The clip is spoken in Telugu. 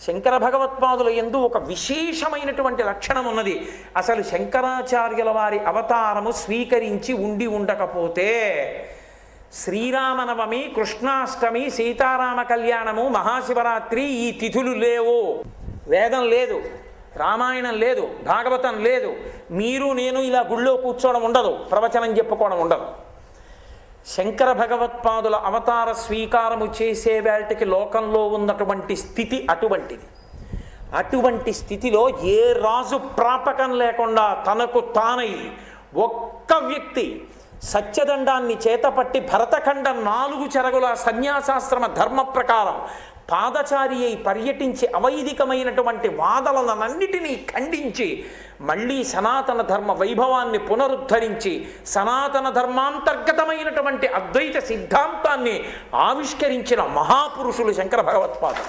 శంకర భగవత్పాదుల యందు ఒక విశేషమైనటువంటి లక్షణం ఉన్నది. అసలు శంకరాచార్యుల వారి అవతారము స్వీకరించి ఉండి ఉండకపోతే శ్రీరామనవమి, కృష్ణాష్టమి, సీతారామ కళ్యాణము, మహాశివరాత్రి ఈ తిథులు లేవు. వేదం లేదు, రామాయణం లేదు, భాగవతం లేదు, మీరు నేను ఇలా గుళ్ళో కూర్చోవడం ఉండదు, ప్రవచనం చెప్పుకోవడం ఉండదు. శంకర భగవత్పాదుల అవతార స్వీకారము చేసే వేళటికి లోకంలో ఉన్నటువంటి స్థితి అటువంటిది. అటువంటి స్థితిలో ఏ రాజు ప్రాపకం లేకుండా తనకు తానై ఒక్క వ్యక్తి సత్యదండాన్ని చేతపట్టి భరతఖండ 4 చెరగుల సన్యాసాశ్రమ ధర్మ ప్రకారం పాదచారి అయి పర్యటించి అవైదికమైనటువంటి వాదనలన్నిటినీ ఖండించి మళ్ళీ సనాతన ధర్మ వైభవాన్ని పునరుద్ధరించి సనాతన ధర్మాంతర్గతమైనటువంటి అద్వైత సిద్ధాంతాన్ని ఆవిష్కరించిన మహాపురుషులు శంకర భగవత్పాదులు.